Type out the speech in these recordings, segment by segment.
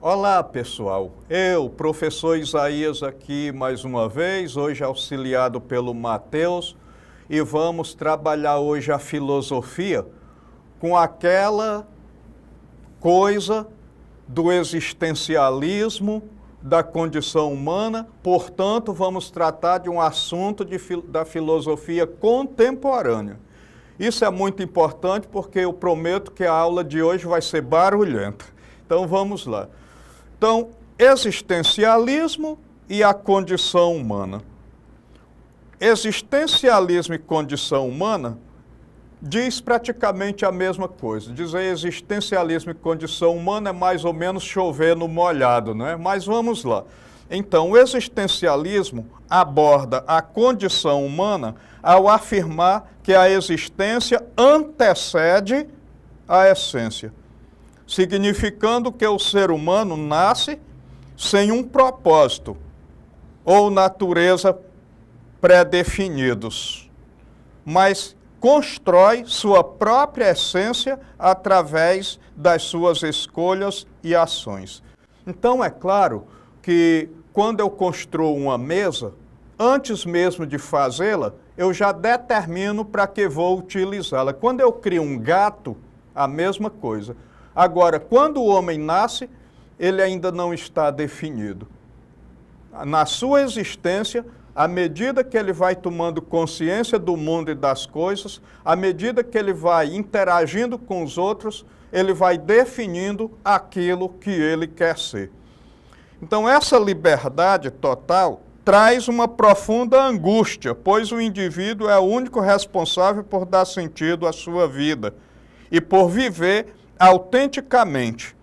Olá, pessoal. Eu, professor Isaías, aqui mais uma vez, hoje auxiliado pelo Mateus, e vamos trabalhar hoje a filosofia com aquela coisa do existencialismo da condição humana. Portanto, vamos tratar de um assunto da filosofia contemporânea. Isso é muito importante porque eu prometo que a aula de hoje vai ser barulhenta. Então, vamos lá. Então, existencialismo e a condição humana. Existencialismo e condição humana diz praticamente a mesma coisa. Dizer existencialismo e condição humana é mais ou menos chover no molhado, não é? Mas vamos lá. Então, o existencialismo aborda a condição humana ao afirmar que a existência antecede a essência, significando que o ser humano nasce sem um propósito ou natureza pré-definidos, mas constrói sua própria essência através das suas escolhas e ações. Então, é claro que quando eu construo uma mesa, antes mesmo de fazê-la, eu já determino para que vou utilizá-la. Quando eu crio um gato, a mesma coisa. Agora, quando o homem nasce, ele ainda não está definido. Na sua existência, à medida que ele vai tomando consciência do mundo e das coisas, à medida que ele vai interagindo com os outros, ele vai definindo aquilo que ele quer ser. Então, essa liberdade total traz uma profunda angústia, pois o indivíduo é o único responsável por dar sentido à sua vida e por viver autenticamente,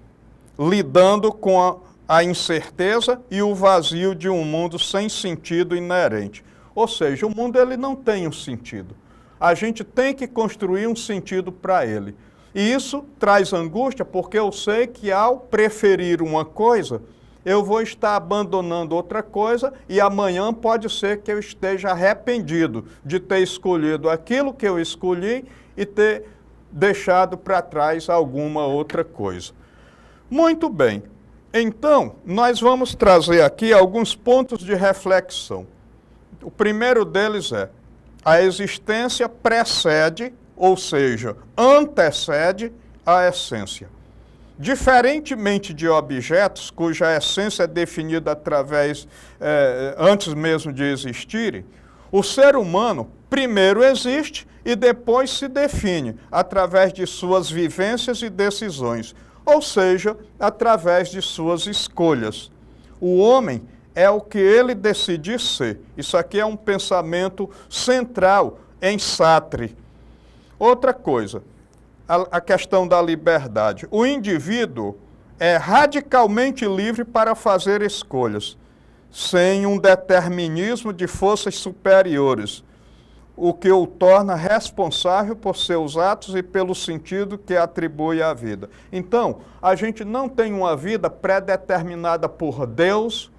lidando com a incerteza e o vazio de um mundo sem sentido inerente. Ou seja, o mundo ele não tem um sentido. A gente tem que construir um sentido para ele. E isso traz angústia porque eu sei que ao preferir uma coisa, eu vou estar abandonando outra coisa e amanhã pode ser que eu esteja arrependido de ter escolhido aquilo que eu escolhi e ter deixado para trás alguma outra coisa. Muito bem. Então, nós vamos trazer aqui alguns pontos de reflexão. O primeiro deles é: a existência precede, ou seja, antecede a essência. Diferentemente de objetos cuja essência é definida antes mesmo de existirem, o ser humano primeiro existe e depois se define através de suas vivências e decisões, ou seja, através de suas escolhas. O homem é o que ele decidir ser. Isso aqui é um pensamento central em Sartre. Outra coisa, a questão da liberdade. O indivíduo é radicalmente livre para fazer escolhas, sem um determinismo de forças superiores, o que o torna responsável por seus atos e pelo sentido que atribui à vida. Então, a gente não tem uma vida pré-determinada por Deus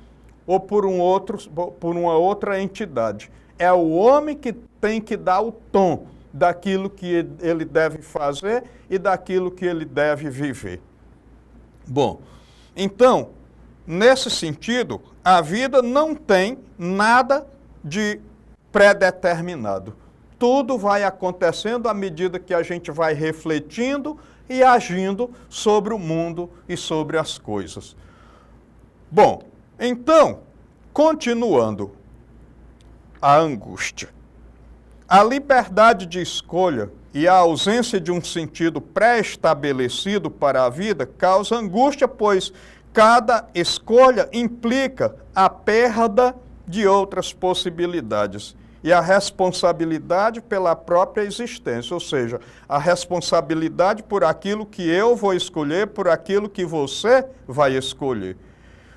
ou por uma outra entidade. É o homem que tem que dar o tom daquilo que ele deve fazer e daquilo que ele deve viver. Bom, então, nesse sentido, a vida não tem nada de pré-determinado. Tudo vai acontecendo à medida que a gente vai refletindo e agindo sobre o mundo e sobre as coisas. Bom, então, continuando, a angústia. A liberdade de escolha e a ausência de um sentido pré-estabelecido para a vida causa angústia, pois cada escolha implica a perda de outras possibilidades e a responsabilidade pela própria existência, ou seja, a responsabilidade por aquilo que eu vou escolher, por aquilo que você vai escolher.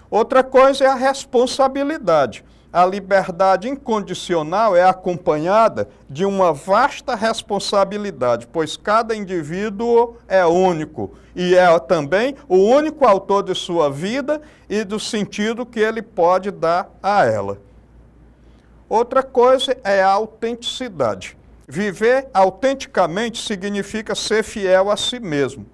Outra coisa é a responsabilidade. A liberdade incondicional é acompanhada de uma vasta responsabilidade, pois cada indivíduo é único e é também o único autor de sua vida e do sentido que ele pode dar a ela. Outra coisa é a autenticidade. Viver autenticamente significa ser fiel a si mesmo.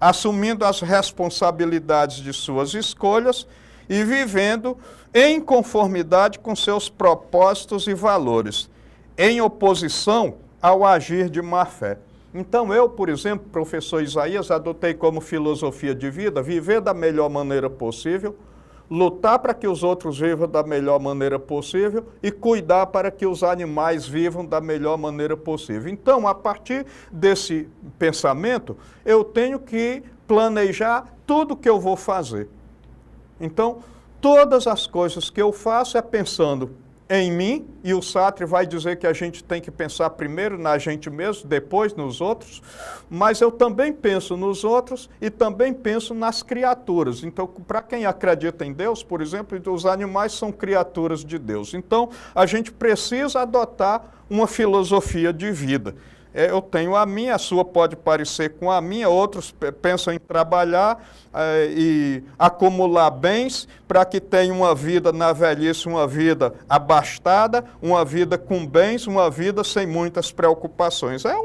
assumindo as responsabilidades de suas escolhas e vivendo em conformidade com seus propósitos e valores, em oposição ao agir de má fé. Então eu, por exemplo, professor Isaías, adotei como filosofia de vida viver da melhor maneira possível, lutar para que os outros vivam da melhor maneira possível e cuidar para que os animais vivam da melhor maneira possível. Então, a partir desse pensamento, eu tenho que planejar tudo o que eu vou fazer. Então, todas as coisas que eu faço é pensando em mim, e o Sartre vai dizer que a gente tem que pensar primeiro na gente mesmo, depois nos outros, mas eu também penso nos outros e também penso nas criaturas. Então, para quem acredita em Deus, por exemplo, os animais são criaturas de Deus. Então, a gente precisa adotar uma filosofia de vida. Eu tenho a minha, a sua pode parecer com a minha, outros pensam em trabalhar e acumular bens para que tenham uma vida na velhice, uma vida abastada, uma vida com bens, uma vida sem muitas preocupações. É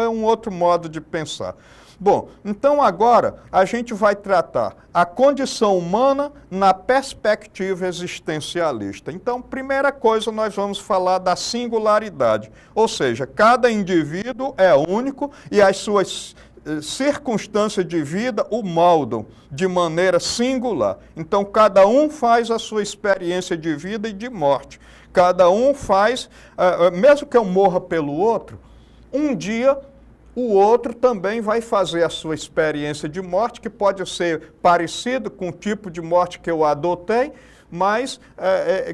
um outro modo de pensar. Bom, então agora a gente vai tratar a condição humana na perspectiva existencialista. Então, primeira coisa, nós vamos falar da singularidade, ou seja, cada indivíduo é único e as suas circunstâncias de vida o moldam de maneira singular. Então, cada um faz a sua experiência de vida e de morte. Cada um faz, mesmo que eu morra pelo outro, um dia o outro também vai fazer a sua experiência de morte, que pode ser parecido com o tipo de morte que eu adotei, mas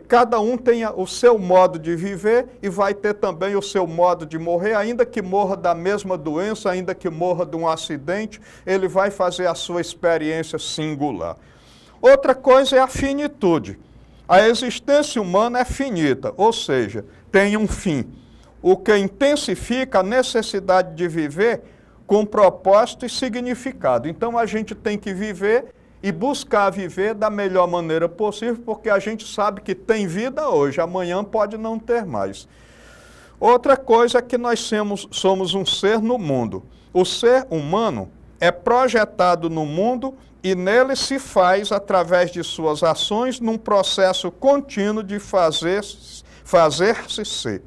cada um tem o seu modo de viver e vai ter também o seu modo de morrer, ainda que morra da mesma doença, ainda que morra de um acidente, ele vai fazer a sua experiência singular. Outra coisa é a finitude. A existência humana é finita, ou seja, tem um fim, o que intensifica a necessidade de viver com propósito e significado. Então a gente tem que viver e buscar viver da melhor maneira possível, porque a gente sabe que tem vida hoje, amanhã pode não ter mais. Outra coisa é que nós somos um ser no mundo. O ser humano é projetado no mundo e nele se faz, através de suas ações, num processo contínuo de fazer-se ser.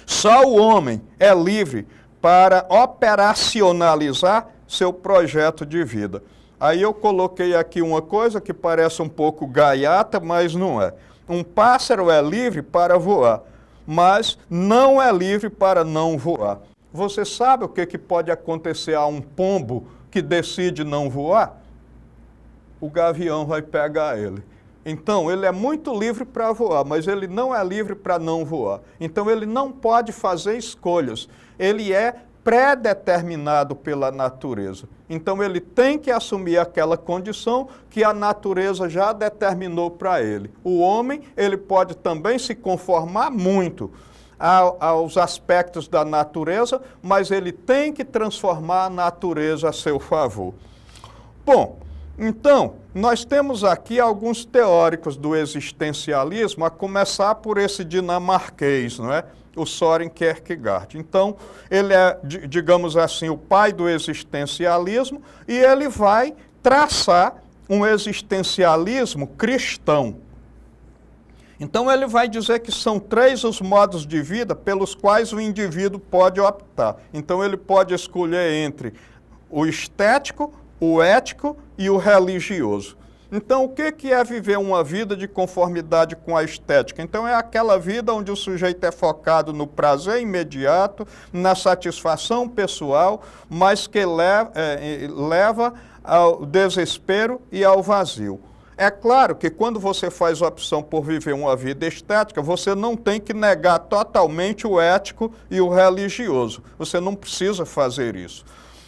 Só o homem é livre para operacionalizar seu projeto de vida. Aí eu coloquei aqui uma coisa que parece um pouco gaiata, mas não é. Um pássaro é livre para voar, mas não é livre para não voar. Você sabe o que pode acontecer a um pombo que decide não voar? O gavião vai pegar ele. Então, ele é muito livre para voar, mas ele não é livre para não voar. Então, ele não pode fazer escolhas. Ele é pré-determinado pela natureza. Então, ele tem que assumir aquela condição que a natureza já determinou para ele. O homem, ele pode também se conformar muito aos aspectos da natureza, mas ele tem que transformar a natureza a seu favor. Bom, então, nós temos aqui alguns teóricos do existencialismo, a começar por esse dinamarquês, não é? O Søren Kierkegaard. Então, ele é, digamos assim, o pai do existencialismo e ele vai traçar um existencialismo cristão. Então, ele vai dizer que são 3 os modos de vida pelos quais o indivíduo pode optar. Então, ele pode escolher entre o estético, o ético e o religioso. Então, o que é viver uma vida de conformidade com a estética? Então, é aquela vida onde o sujeito é focado no prazer imediato, na satisfação pessoal, mas que leva ao desespero e ao vazio. É claro que quando você faz a opção por viver uma vida estética, você não tem que negar totalmente o ético e o religioso. Você não precisa fazer isso.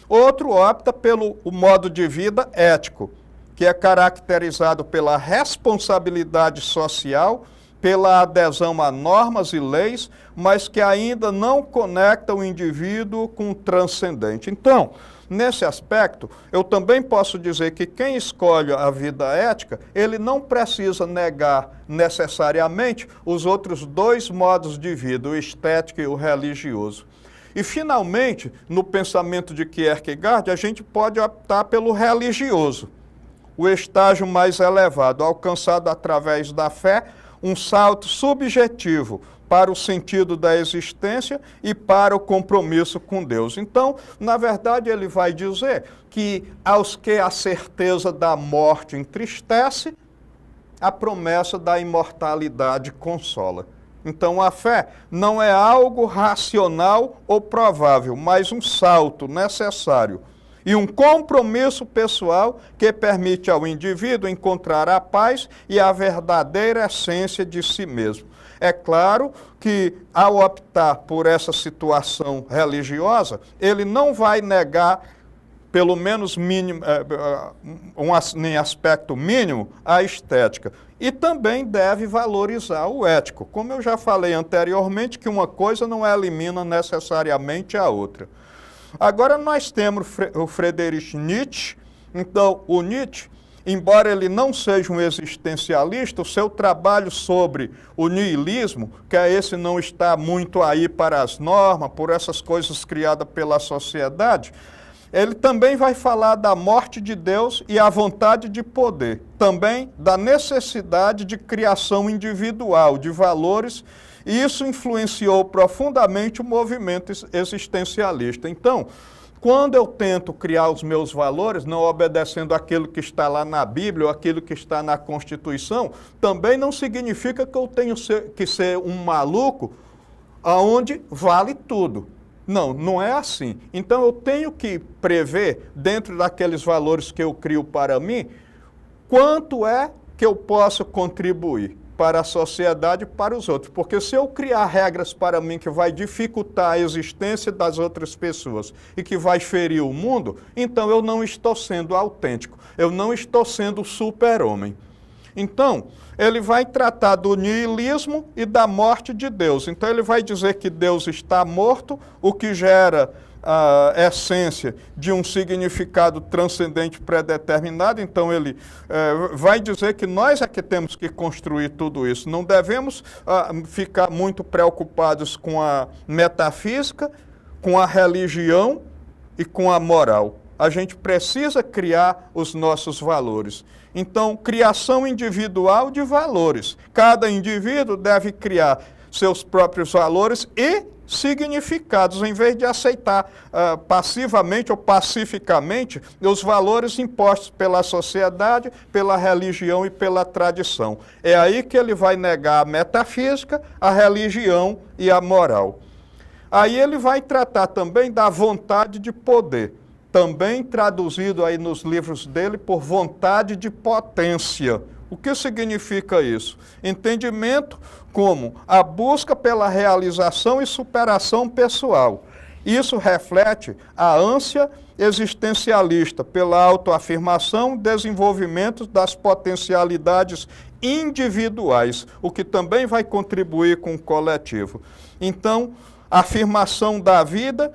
Outro opta pelo modo de vida ético, que é caracterizado pela responsabilidade social, pela adesão a normas e leis, mas que ainda não conecta o indivíduo com o transcendente. Então, nesse aspecto, eu também posso dizer que quem escolhe a vida ética, ele não precisa negar necessariamente os outros 2 modos de vida, o estético e o religioso. E, finalmente, no pensamento de Kierkegaard, a gente pode optar pelo religioso, o estágio mais elevado, alcançado através da fé, um salto subjetivo para o sentido da existência e para o compromisso com Deus. Então, na verdade, ele vai dizer que aos que a certeza da morte entristece, a promessa da imortalidade consola. Então, a fé não é algo racional ou provável, mas um salto necessário e um compromisso pessoal que permite ao indivíduo encontrar a paz e a verdadeira essência de si mesmo. É claro que, ao optar por essa situação religiosa, ele não vai negar, pelo menos em aspecto mínimo, a estética. E também deve valorizar o ético. Como eu já falei anteriormente, que uma coisa não elimina necessariamente a outra. Agora nós temos o Friedrich Nietzsche. Então, o Nietzsche, embora ele não seja um existencialista, o seu trabalho sobre o niilismo, que é esse não está muito aí para as normas, por essas coisas criadas pela sociedade, ele também vai falar da morte de Deus e a vontade de poder, também da necessidade de criação individual, de valores, e isso influenciou profundamente o movimento existencialista. Então, quando eu tento criar os meus valores, não obedecendo aquilo que está lá na Bíblia ou aquilo que está na Constituição, também não significa que eu tenho que ser um maluco aonde vale tudo. Não, não é assim. Então eu tenho que prever, dentro daqueles valores que eu crio para mim, quanto é que eu posso contribuir para a sociedade e para os outros. Porque se eu criar regras para mim que vai dificultar a existência das outras pessoas e que vai ferir o mundo, então eu não estou sendo autêntico, eu não estou sendo super-homem. Então, ele vai tratar do niilismo e da morte de Deus. Então, ele vai dizer que Deus está morto, o que gera a essência de um significado transcendente predeterminado. Então, ele vai dizer que nós é que temos que construir tudo isso. Não devemos ficar muito preocupados com a metafísica, com a religião e com a moral. A gente precisa criar os nossos valores. Então, criação individual de valores. Cada indivíduo deve criar seus próprios valores e significados, em vez de aceitar passivamente ou pacificamente os valores impostos pela sociedade, pela religião e pela tradição. É aí que ele vai negar a metafísica, a religião e a moral. Aí ele vai tratar também da vontade de poder, também traduzido aí nos livros dele por vontade de potência. O que significa isso? Entendimento como a busca pela realização e superação pessoal. Isso reflete a ânsia existencialista pela autoafirmação e desenvolvimento das potencialidades individuais, o que também vai contribuir com o coletivo. Então, a afirmação da vida,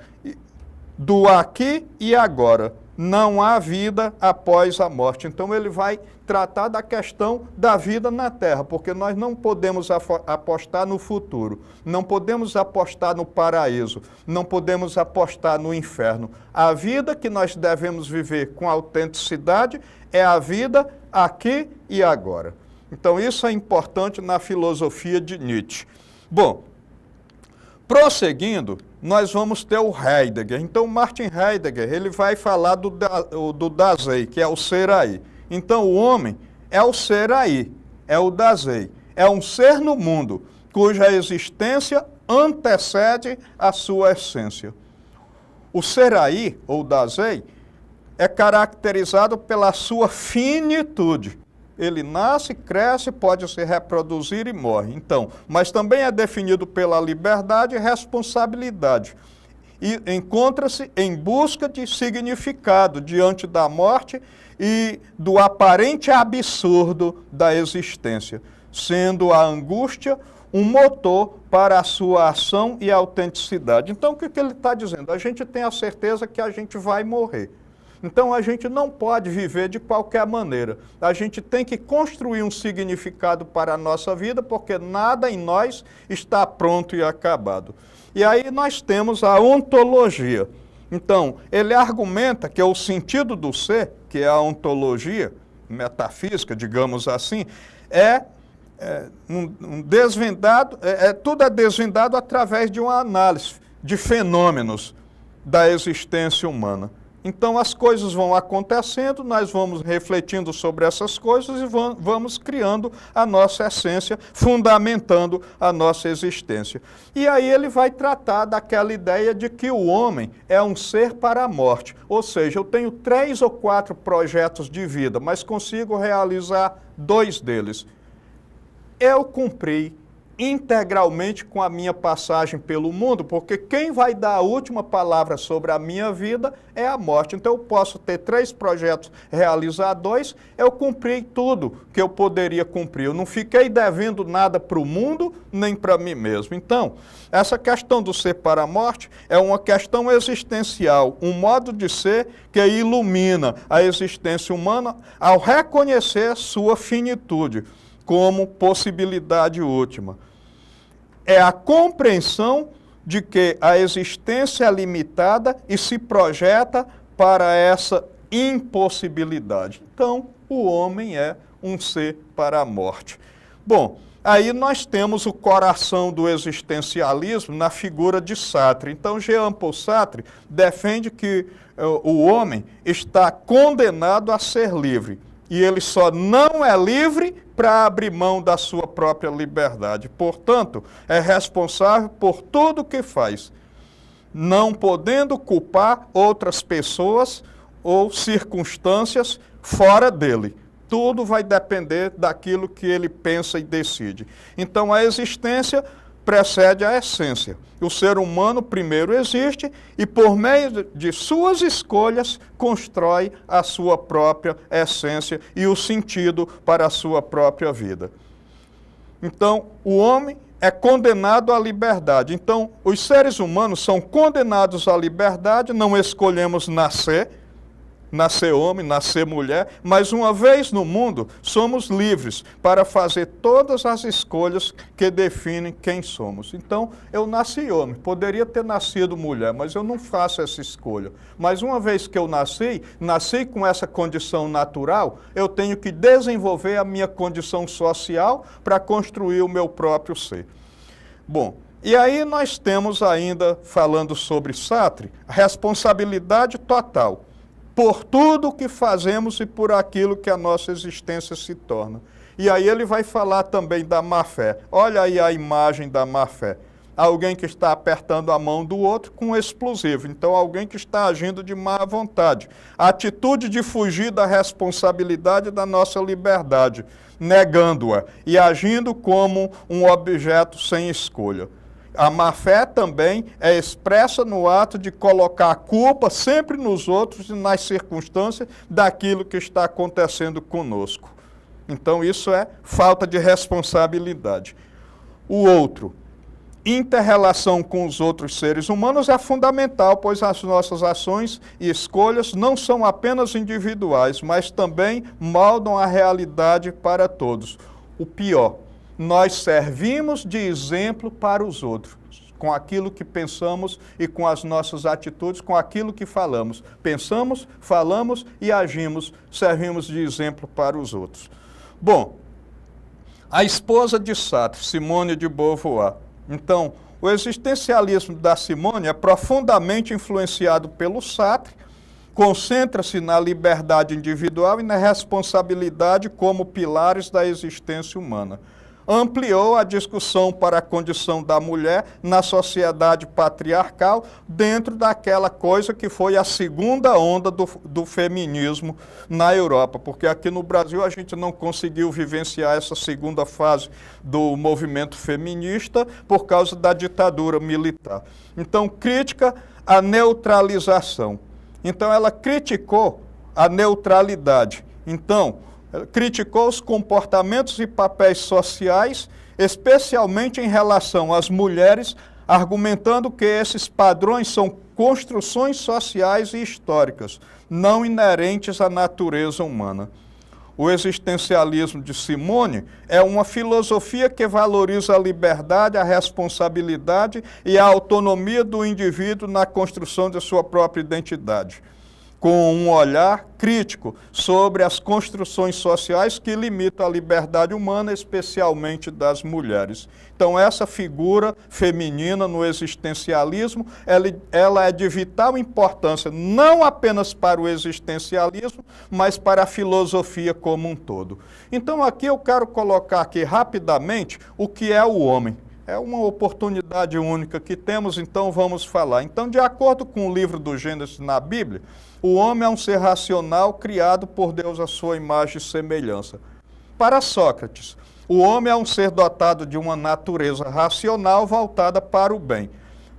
do aqui e agora. Não há vida após a morte. Então ele vai tratar da questão da vida na Terra, porque nós não podemos apostar no futuro, não podemos apostar no paraíso, não podemos apostar no inferno. A vida que nós devemos viver com autenticidade é a vida aqui e agora. Então isso é importante na filosofia de Nietzsche. Bom, prosseguindo, nós vamos ter o Heidegger. Então, Martin Heidegger, ele vai falar do Dasein, que é o ser aí. Então, o homem é o ser aí, é o Dasein. É um ser no mundo, cuja existência antecede a sua essência. O ser aí, ou Dasein, é caracterizado pela sua finitude. Ele nasce, cresce, pode se reproduzir e morre. Então, mas também é definido pela liberdade e responsabilidade. E encontra-se em busca de significado diante da morte e do aparente absurdo da existência, sendo a angústia um motor para a sua ação e autenticidade. Então, o que ele está dizendo? A gente tem a certeza que a gente vai morrer. Então a gente não pode viver de qualquer maneira. A gente tem que construir um significado para a nossa vida, porque nada em nós está pronto e acabado. E aí nós temos a ontologia. Então, ele argumenta que o sentido do ser, que é a ontologia metafísica, digamos assim, tudo é desvendado através de uma análise de fenômenos da existência humana. Então as coisas vão acontecendo, nós vamos refletindo sobre essas coisas e vamos criando a nossa essência, fundamentando a nossa existência. E aí ele vai tratar daquela ideia de que o homem é um ser para a morte. Ou seja, eu tenho 3 ou 4 projetos de vida, mas consigo realizar 2 deles. Eu cumpri integralmente com a minha passagem pelo mundo, porque quem vai dar a última palavra sobre a minha vida é a morte. Então eu posso ter 3 projetos, realizar 2, eu cumpri tudo que eu poderia cumprir. Eu não fiquei devendo nada para o mundo, nem para mim mesmo. Então, essa questão do ser para a morte é uma questão existencial, um modo de ser que ilumina a existência humana ao reconhecer sua finitude como possibilidade última. É a compreensão de que a existência é limitada e se projeta para essa impossibilidade. Então, o homem é um ser para a morte. Bom, aí nós temos o coração do existencialismo na figura de Sartre. Então, Jean-Paul Sartre defende que o homem está condenado a ser livre. E ele só não é livre para abrir mão da sua própria liberdade. Portanto, é responsável por tudo o que faz, não podendo culpar outras pessoas ou circunstâncias fora dele. Tudo vai depender daquilo que ele pensa e decide. Então, a existência precede a essência. O ser humano primeiro existe e, por meio de suas escolhas, constrói a sua própria essência e o sentido para a sua própria vida. Então, o homem é condenado à liberdade. Então, os seres humanos são condenados à liberdade, não escolhemos nascer homem, nascer mulher, mas uma vez no mundo, somos livres para fazer todas as escolhas que definem quem somos. Então, eu nasci homem, poderia ter nascido mulher, mas eu não faço essa escolha. Mas uma vez que eu nasci com essa condição natural, eu tenho que desenvolver a minha condição social para construir o meu próprio ser. Bom, e aí nós temos ainda, falando sobre Sartre, a responsabilidade total por tudo o que fazemos e por aquilo que a nossa existência se torna. E aí ele vai falar também da má-fé. Olha aí a imagem da má-fé. Alguém que está apertando a mão do outro com um explosivo. Então, alguém que está agindo de má vontade. A atitude de fugir da responsabilidade da nossa liberdade, negando-a e agindo como um objeto sem escolha. A má-fé também é expressa no ato de colocar a culpa sempre nos outros e nas circunstâncias daquilo que está acontecendo conosco. Então, isso é falta de responsabilidade. O outro, inter-relação com os outros seres humanos é fundamental, pois as nossas ações e escolhas não são apenas individuais, mas também moldam a realidade para todos. O pior, nós servimos de exemplo para os outros, com aquilo que pensamos e com as nossas atitudes, com aquilo que falamos. Pensamos, falamos e agimos, servimos de exemplo para os outros. Bom, a esposa de Sartre, Simone de Beauvoir. Então, o existencialismo da Simone é profundamente influenciado pelo Sartre, concentra-se na liberdade individual e na responsabilidade como pilares da existência humana. Ampliou a discussão para a condição da mulher na sociedade patriarcal, dentro daquela coisa que foi a segunda onda do feminismo na Europa, porque aqui no Brasil a gente não conseguiu vivenciar essa segunda fase do movimento feminista por causa da ditadura militar. Então, crítica à neutralização. Então, ela criticou a neutralidade. Então, criticou os comportamentos e papéis sociais, especialmente em relação às mulheres, argumentando que esses padrões são construções sociais e históricas, não inerentes à natureza humana. O existencialismo de Simone é uma filosofia que valoriza a liberdade, a responsabilidade e a autonomia do indivíduo na construção de sua própria identidade, com um olhar crítico sobre as construções sociais que limitam a liberdade humana, especialmente das mulheres. Então, essa figura feminina no existencialismo, ela é de vital importância, não apenas para o existencialismo, mas para a filosofia como um todo. Então, aqui eu quero colocar aqui rapidamente o que é o homem. É uma oportunidade única que temos, então vamos falar. Então, de acordo com o livro do Gênesis na Bíblia, o homem é um ser racional criado por Deus à sua imagem e semelhança. Para Sócrates, o homem é um ser dotado de uma natureza racional voltada para o bem.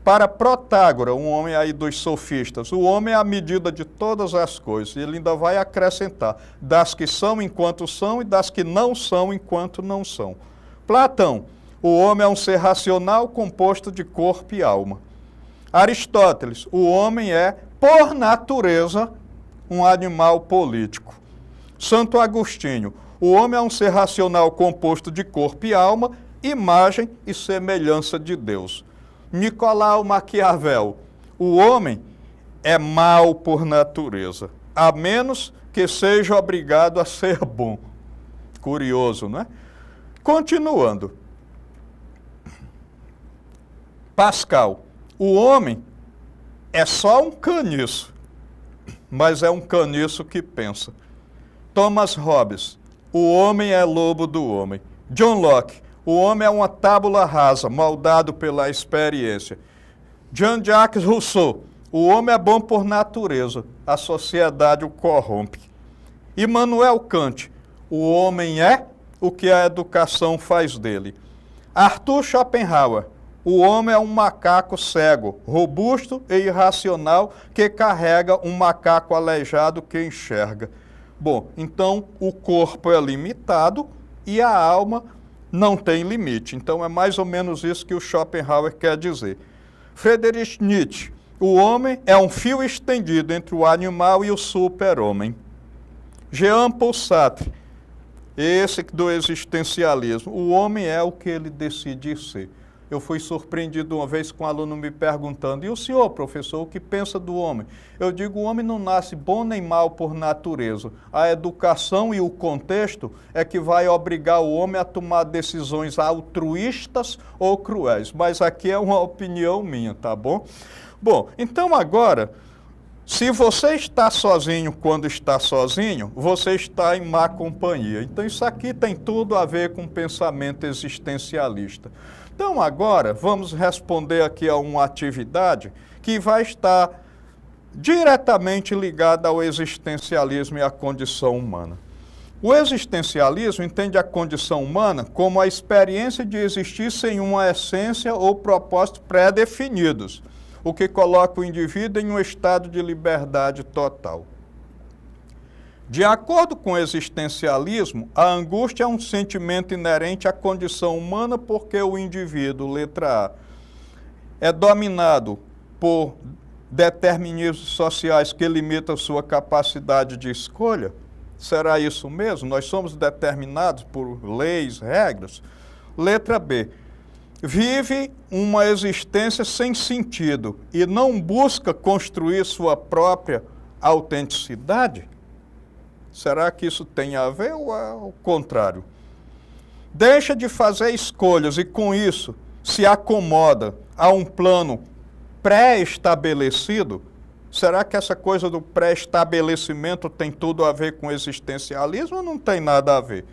Para Protágora, um homem aí dos sofistas, o homem é a medida de todas as coisas. E ele ainda vai acrescentar das que são enquanto são e das que não são enquanto não são. Platão, o homem é um ser racional composto de corpo e alma. Aristóteles, o homem é, por natureza, um animal político. Santo Agostinho, o homem é um ser racional composto de corpo e alma, imagem e semelhança de Deus. Nicolau Maquiavel, o homem é mau por natureza, a menos que seja obrigado a ser bom. Curioso, não é? Continuando. Pascal, o homem é só um caniço, mas é um caniço que pensa. Thomas Hobbes, o homem é lobo do homem. John Locke, o homem é uma tábula rasa, moldado pela experiência. Jean-Jacques Rousseau, o homem é bom por natureza, a sociedade o corrompe. Immanuel Kant, o homem é o que a educação faz dele. Arthur Schopenhauer, o homem é um macaco cego, robusto e irracional que carrega um macaco aleijado que enxerga. Bom, então o corpo é limitado e a alma não tem limite. Então é mais ou menos isso que o Schopenhauer quer dizer. Friedrich Nietzsche, o homem é um fio estendido entre o animal e o super-homem. Jean-Paul Sartre, esse do existencialismo, o homem é o que ele decide ser. Eu fui surpreendido uma vez com um aluno me perguntando, e o senhor, professor, o que pensa do homem? Eu digo, o homem não nasce bom nem mal por natureza. A educação e o contexto é que vai obrigar o homem a tomar decisões altruístas ou cruéis. Mas aqui é uma opinião minha, tá bom? Bom, então agora, se você está sozinho quando está sozinho, você está em má companhia. Então isso aqui tem tudo a ver com pensamento existencialista. Então agora vamos responder aqui a uma atividade que vai estar diretamente ligada ao existencialismo e à condição humana. O existencialismo entende a condição humana como a experiência de existir sem uma essência ou propósito pré-definidos, o que coloca o indivíduo em um estado de liberdade total. De acordo com o existencialismo, a angústia é um sentimento inerente à condição humana porque o indivíduo, letra A, é dominado por determinismos sociais que limitam sua capacidade de escolha. Será isso mesmo? Nós somos determinados por leis, regras? Letra B, vive uma existência sem sentido e não busca construir sua própria autenticidade? Será que isso tem a ver ou é o contrário? Deixa de fazer escolhas e, com isso, se acomoda a um plano pré-estabelecido? Será que essa coisa do pré-estabelecimento tem tudo a ver com existencialismo ou não tem nada a ver?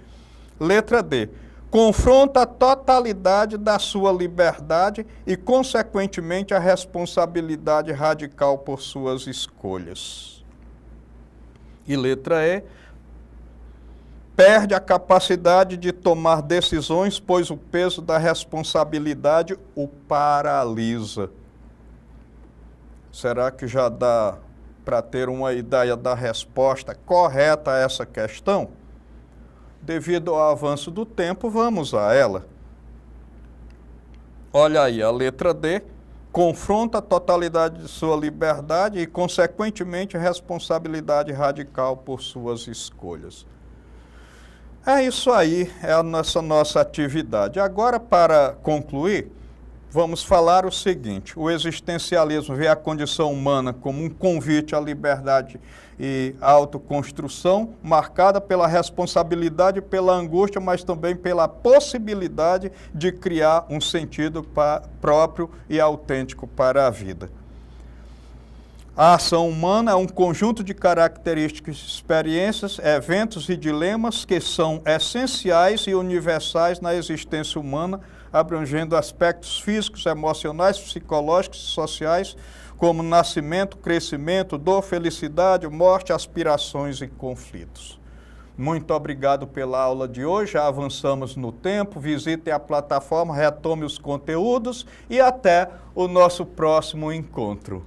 Letra D. Confronta a totalidade da sua liberdade e, consequentemente, a responsabilidade radical por suas escolhas. E letra E, perde a capacidade de tomar decisões, pois o peso da responsabilidade o paralisa. Será que já dá para ter uma ideia da resposta correta a essa questão? Devido ao avanço do tempo, vamos a ela. Olha aí, a letra D, confronta a totalidade de sua liberdade e, consequentemente, responsabilidade radical por suas escolhas. É isso aí, é a nossa atividade. Agora, para concluir, vamos falar o seguinte: o existencialismo vê a condição humana como um convite à liberdade e à autoconstrução, marcada pela responsabilidade e pela angústia, mas também pela possibilidade de criar um sentido próprio e autêntico para a vida. A ação humana é um conjunto de características, experiências, eventos e dilemas que são essenciais e universais na existência humana, abrangendo aspectos físicos, emocionais, psicológicos e sociais, como nascimento, crescimento, dor, felicidade, morte, aspirações e conflitos. Muito obrigado pela aula de hoje, já avançamos no tempo, visite a plataforma, retome os conteúdos e até o nosso próximo encontro.